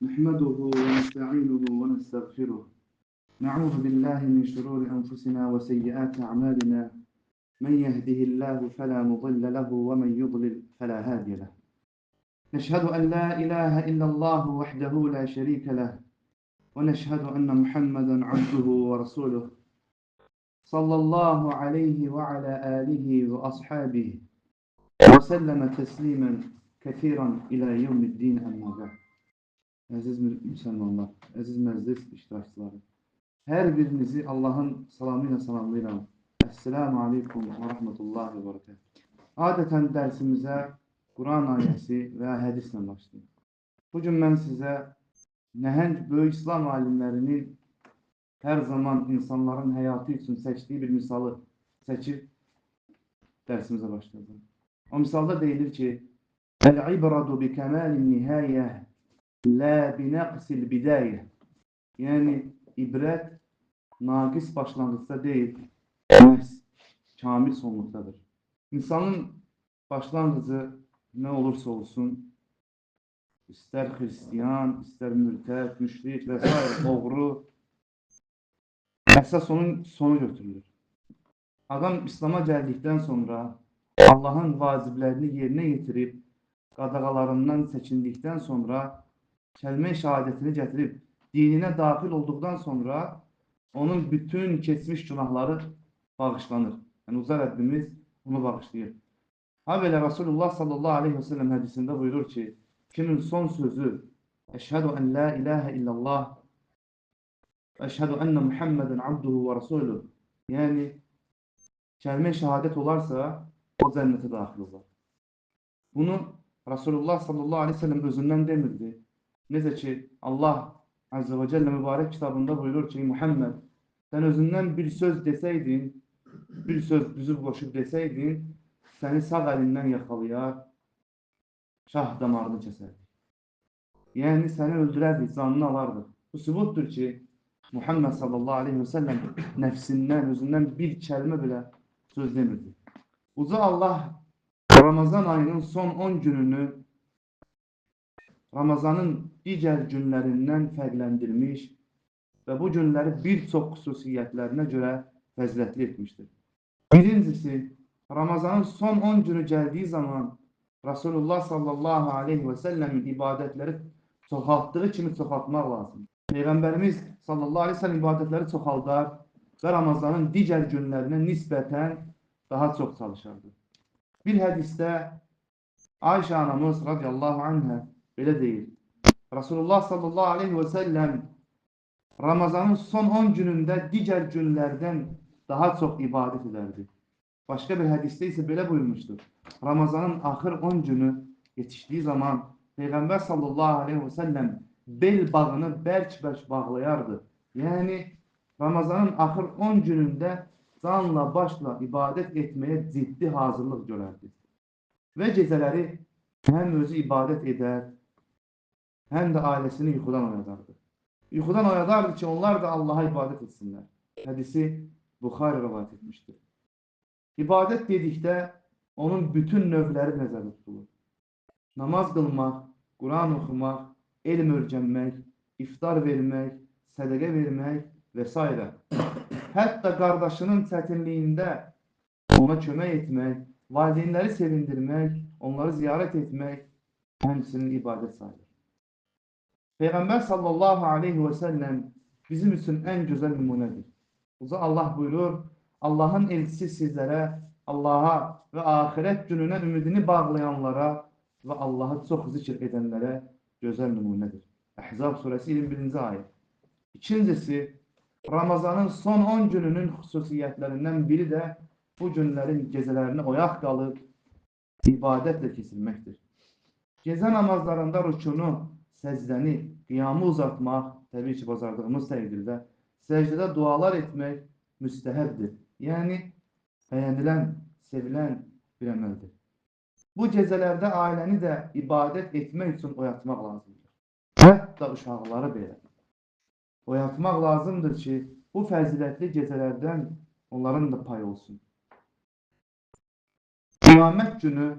نحمده ونستعينه ونستغفره. نعوذ بالله من شرور أنفسنا وسيئات أعمالنا. من يهده الله فلا مضل له ومن يضلل فلا هادي له. نشهد أن لا إله إلا الله وحده لا شريك له، ونشهد أن محمدا عبده ورسوله صلى الله عليه وعلى آله وأصحابه وسلم تسليما كثيرا إلى يوم الدين. أما بعد. Əziz müsəlmanlar, əziz məclis iştirakçıları, hər birinizi Allahın salamı ilə salamlayıram. Əssəlamu aleykum və rəhmətullahi və bərəkətuh. Adətən dərsimizə Quran ayəsi və hədislə başlayırıq. Bugün mən sizə nəhəng böyük İslam alimlərinin hər zaman insanların həyatı üçün seçdiyi bir misalı seçib dərsimizə başlayacağım. O misalda deyilir ki, Əl-ibradu bi kəmalin nihayyə La binaqsil bidayə. Yəni, ibrət naqis başlanğıçda deyil, məhz kamil sonluqdadır. İnsanın başlanğıcı nə olursa olsun, istər xristiyan, istər mürtəd, müşrik və s. oğru, əsas onun sonu götürülür. Adam İslam'a gəldikdən sonra Allahın vaciblərini yerinə yetirib, qadağalarından çəkindikdən sonra kəlmə-i şəhadətini gətirib dininə daxil olduqdan sonra onun bütün keçmiş günahları bağışlanır. Yəni uca Rəbbimiz onu bağışlayır. Ha belə Rasulullah sallallahu aleyhi ve sellem hədisində buyurur ki, kimin son sözü Əşhədu ən la ilahə illallah Əşhədu ənə Muhammeden abduhu və rasuluh, yəni kəlmə-i şəhadət olarsa o cənnətə daxil olar. Bunu Rasulullah sallallahu aleyhi ve sellem özündən demirdi. Necə ki, Allah Azze ve Celle mübarək kitabında buyurur ki, Muhammed, sən özündən bir söz desəydin, bir söz düzüb qoşub desəydin, səni sağ əlindən yaxalayar, şah damarını kəsərdik. Yəni, səni öldürərdik, canını alardıq. Bu sübutdur ki, Muhammed sallallahu aleyhi ve sellem nəfsindən, özündən bir kəlmə belə söz demirdi. Uca Allah Ramazan ayının son 10 gününü Ramazanın digər günlərindən fərqləndirmiş və bu günləri bir çox xüsusiyyətlərinə görə fəzilətli etmişdir. Birincisi, Ramazanın son 10 günü gəldiyi zaman Rasulullah sallallahu aleyhi ve sellemin ibadətləri çoxaltdığı kimi çoxaltmaq lazım. Peyğəmbərimiz sallallahu aleyhi ve sellem ibadətləri çoxaldar və Ramazanın digər günlərinə nisbətən daha çox çalışardı. Bir hədisdə Ayşə anamız radiyallahu anhə belə deyir. Rasulullah sallallahu aleyhi ve sellem Ramazanın son 10 günündə digər günlərdən daha çox ibadət edərdi. Başqa bir hədisdə isə belə buyurmuşdur. Ramazanın axır 10 günü yetişdiyi zaman Peyğəmbər sallallahu aleyhi ve sellem bel bağını bərk-bərk bağlayardı. Yəni Ramazanın axır 10 günündə canla başla ibadət etməyə ciddi hazırlıq görərdi. Və gecələri həm özü ibadət edər, həm də ailəsini yuxudan oyadardı. Yuxudan oyadardı ki, onlar da Allaha ibadət etsinlər. Hədisi Buxari rivayet etmişdir. İbadət dedikdə onun bütün növləri nəzərdə tutulur. Namaz qılmaq, Quran oxumaq, elm öyrənmək, iftar vermək, sədəqə vermək və s. Hətta qardaşının çətinliyində ona kömək etmək, valideynləri sevindirmək, onları ziyarət etmək həmçinin ibadət sayılır. Peyğəmbər sallallahu aleyhi ve sellem bizim üçün ən gözəl nümunədir. Uca Allah buyurur, Allahın elçisi sizlərə, Allaha və axirət gününə ümidini bağlayanlara və Allahı çox zikr edənlərə gözəl nümunədir. Əhzab surəsi 21-ci ayət. İkincisi, Ramazanın son 10 gününün xüsusiyyətlərindən biri də bu günlərin gecələrini oyaq qalıb ibadətlə keçirməkdir. Gecə namazlarında rükunu, səcdəni, qiyamı uzatmaq, təbii ki, bacardığımız təqdirdə, səcdədə dualar etmək müstəhəbdir. Yəni, bəyənilən, sevilən bir əməldir. Bu gecələrdə ailəni də ibadət etmək üçün oyatmaq lazımdır. Hətta uşaqları belə oyatmaq lazımdır ki, bu fəzilətli gecələrdən onların da payı olsun. Qiyamət günü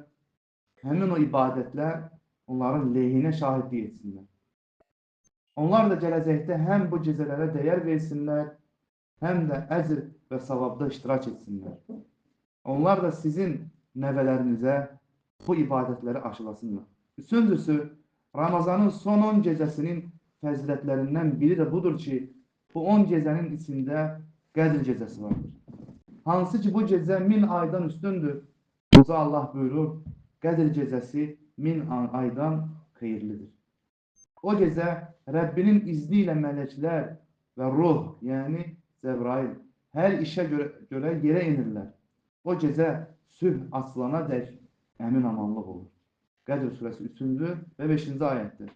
həmin o ibadətlər onların lehinə şahidlik etsinlər. Onlar da gələcəkdə həm bu gecələrə dəyər versinlər, həm də əcr və savabda iştirak etsinlər. Onlar da sizin nəvələrinizə bu ibadətləri aşılasınlar. Üçüncüsü, Ramazanın son 10 gecəsinin fəzilətlərindən biri də budur ki, bu 10 gecənin içində Qədr gecəsi vardır. Hansı ki bu gecə 1000 aydan üstündür. Uca Allah buyurur, Qədr gecəsi 1000 aydan xeyirlidir. O gecə Rəbbinin izni ilə mələklər və ruh, yəni Cəbrail, hər işə görə yerə inirlər. O gecə sübh açılana dək əmin amanlıq olur. Qədr surəsi 3-cü və 5-ci ayətdir.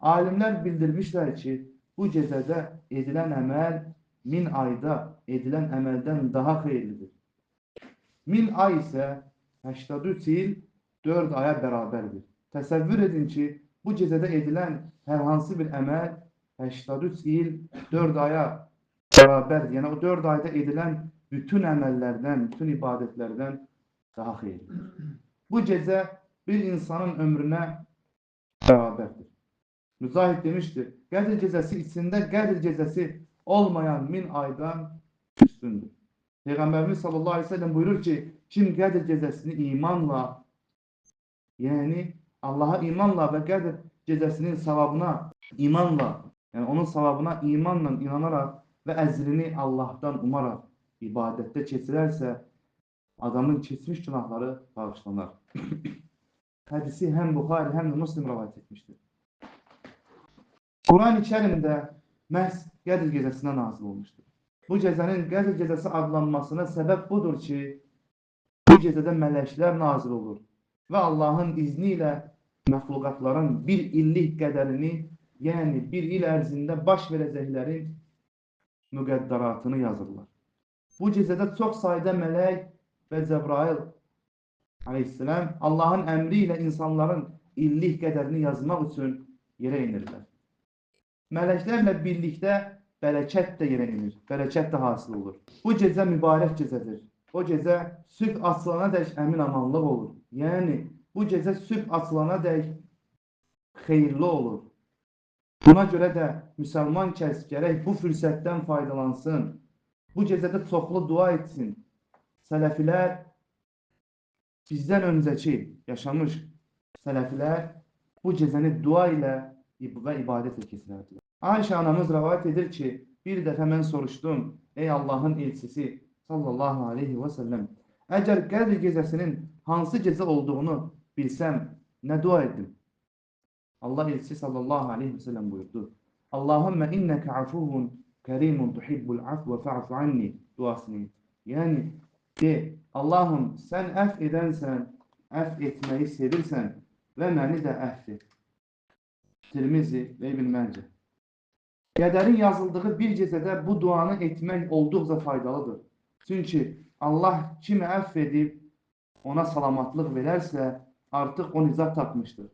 Alimlər bildirmişlər ki, bu gecədə edilən əməl 1000 ayda edilən əməldən daha xeyirlidir. 1000 ay isə 83 il 4 aya bərabərdir. Təsəvvür edin ki, bu gecədə edilən hər hansı bir əməl 83 il 4 aya bərabərdir. Yəni o 4 ayda edilən bütün əməllərdən, bütün ibadətlərdən daha xeyirlidir. Bu gecə bir insanın ömrünə bərabərdir. Mücahid demişdir, Qədr gecəsi içində Qədr gecəsi olmayan 1000 aydan üstündür. Peyğəmbərimiz sallallahu aleyhi ve sellem buyurur ki, kim Qədr gecəsini imanla, yəni Allaha imanla və Qədr gecəsinin savabına imanla, yəni onun savabına imanla inanaraq və əcrini Allahdan umaraq ibadətdə keçirərsə, adamın keçmiş günahları bağışlanar. Hədisi həm Buxari, həm də Müslim rivayet etmişdir. Quran-ı Kərimdə məhz Qədr gecəsinə nazil olmuşdur. Bu gecənin Qədr gecəsi adlanmasına səbəb budur ki, bu gecədə mələklər nazil olur və Allahın izni ilə məxluqatların bir illik qədərini, yəni bir il ərzində baş verəcəklərin müqəddaratını yazırlar. Bu gecədə çox sayda mələk və Cəbrail aleyhisselam Allahın əmri ilə insanların illik qədərini yazmaq üçün yerə inirlər. Mələklərlə birlikdə bərəkət də yerə inir, bərəkət də hasil olur. Bu gecə mübarək gecədir. O gecə sübh açılana dək əmin amanlıq olur. Yəni, bu gecə sübh açılana dək xeyirli olur. Buna görə də müsəlman kəs gərək bu fürsətdən faydalansın. Bu gecədə çoxlu dua etsin. Sələfilər, bizdən öncəki yaşamış sələfilər bu gecəni dua ilə və ibadətlə keçirərdilər. Ayşə anamız rivayet edir ki, bir dəfə mən soruşdum, ey Allahın elçisi sallallahu aleyhi və səlləm, əgər Qədr gecəsinin hansı gecə olduğunu bilsəm, nə dua etdim? Allah elçisi sallallahu aleyhi və səlləm buyurdu. Allahümmə innəkə afuvun kərimun tuhibbul afvə fa'fu anni duasını. Yəni, de, Allahım, sən əfv edənsən, əfv etməyi sevirsən və məni də əfv et. Tirmizi və İbn Məncə. Qədərin yazıldığı bir gecədə bu duanı etmək olduqca faydalıdır. Çünki Allah kimi əfv edib, ona salamatlıq verərsə, artıq o nicat tapmışdır.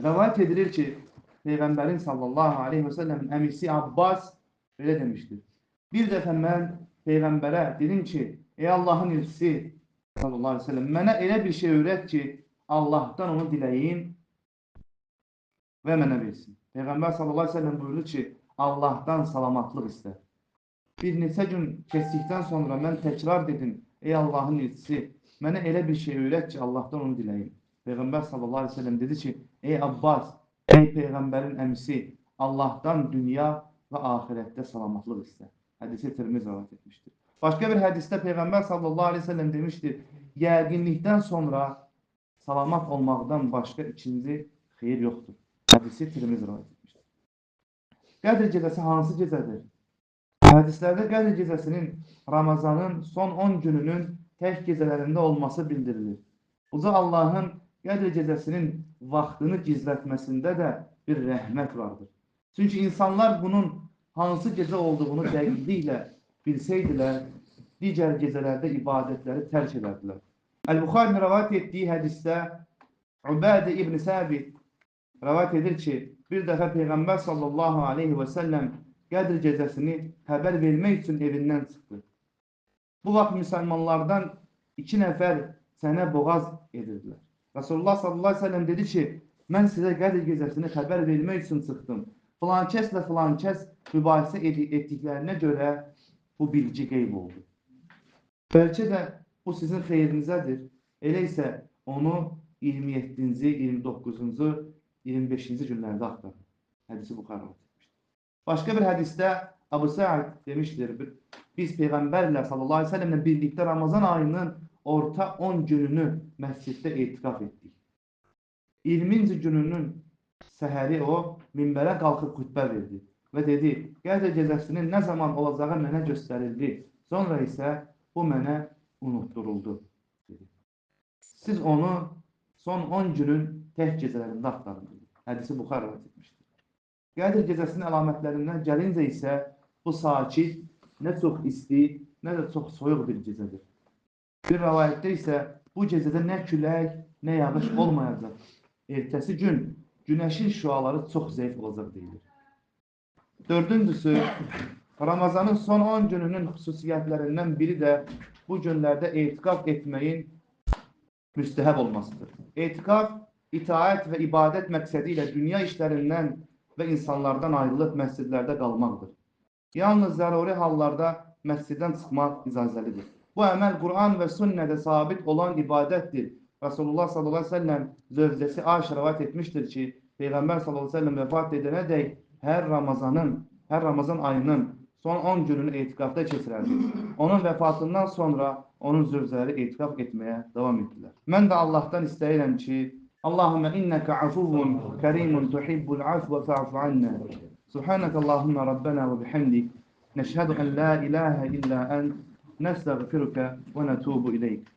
Rəvayət edilir ki, Peyğəmbərin sallallahu aleyhi və səlləmin əmisi Abbas belə demişdir. Bir dəfə mən Peyğəmbərə dedim ki, ey Allahın elçisi sallallahu aleyhi və səlləm, mənə elə bir şey öyrət ki, Allahdan onu diləyim və mənə versin. Peyğəmbər sallallahu aleyhi ve sellem buyurdu ki, Allahdan salamatlıq istə. Bir neçə gün keçdikdən sonra mən təkrar dedim, ey Allahın elçisi, mənə elə bir şey öyrət ki, Allahdan onu diləyim. Peyğəmbər sallallahu aleyhi ve sellem dedi ki, ey Abbas, ey Peyğəmbərin əmisi, Allahdan dünya və ahirətdə salamatlıq istə. Hədisi Tirmizi rivayet etmişdir. Başqa bir hədisdə Peyğəmbər sallallahu aleyhi ve sellem demişdir, yəqinlikdən sonra salamat olmaqdan başqa ikinci xeyir yoxdur. Hədisi Tirmizi rivayet etmişdir. Qədr gecəsi hansı gecədir? Hədislərdə Qədr gecəsinin Ramazanın son 10 gününün tək gecələrində olması bildirilir. Uca Allahın Qədr gecəsinin vaxtını gizlətməsində də bir rəhmət vardır. Çünki insanlar bunun hansı gecə olduğunu dəqiqliklə bilsəydilər, digər gecələrdə ibadətləri tərk edərdilər. Əl-Buxarinin rivayet etdiyi hədisdə Ubadə ibn Səbit rivayet edir ki, bir dəfə Peyğəmbər sallallahu aleyhi və səlləm Qədr gecəsini xəbər vermək üçün evindən çıxdı. Bu vaxt müsəlmanlardan 2 nəfər sənə boğaz edirdilər. Rasulullah sallallahu aleyhi və səlləm dedi ki, mən sizə Qədr gecəsini xəbər vermək üçün çıxdım. Filan kəslə filan kəs mübahisə etdiklərinə görə bu bilgi qeyb oldu. Bəlkə də bu sizin xeyrinizədir. Elə isə onu 27-ci, 29-cu, 25-ci günlərdə axtarın. Hədisi Buxari etmişdir. Başqa bir hədisdə Əbu Səid demişdir, biz Peyğəmbərlə sallallahu aleyhi ve sellemlə birlikdə Ramazan ayının orta 10 gününü məsciddə etikaf etdik. 20-ci gününün səhəri o minbərə qalxıb xutbə verdi və dedi, Qədr gecəsinin nə zaman olacağı mənə göstərildi, sonra isə bu mənə unutturuldu. Dedi. Siz onu son 10 günün tək gecələrində axtarın. Hədisi Buxari etmişdir. Qədr gecəsinin əlamətlərindən gəlincə isə bu sakit, nə çox isti, nə də çox soyuq bir gecədir. Bir rəvayətdə isə bu gecədə nə külək, nə yağış olmayacaq. Ertəsi gün günəşin şüaları çox zəif olacaq deyilir. Dördüncüsü, Ramazanın son 10 gününün xüsusiyyətlərindən biri də bu günlərdə etikaf etməyin müstəhəb olmasıdır. Etikaf, itaət və ibadət məqsədi ilə dünya işlərindən və insanlardan ayrılıb məscidlərdə qalmaqdır. Yalnız zəruri hallarda məsciddən çıxmaq icazəlidir. Bu əməl Quran və sünnədə sabit olan ibadətdir. Resulullah sallallahu aleyhi ve sellem zövcəsi Ayşə rivayət etmişdir ki, Peyğəmbər sallallahu aleyhi ve sellem vəfat edənədək hər Ramazan ayının son 10 gününü etikafda keçirərdi. Onun vəfatından sonra onun zövcələri etikaf etməyə davam etdilər. Mən də Allahdan istəyirəm ki, Allahümme inneke afuvun kerimun tuhibbul afve fa'fu anna. Subhaneke Allahümme Rabbena ve bihamdik. Neşhedü en la ilahe illa ent. Nestağfiruke ve netubu ileyk.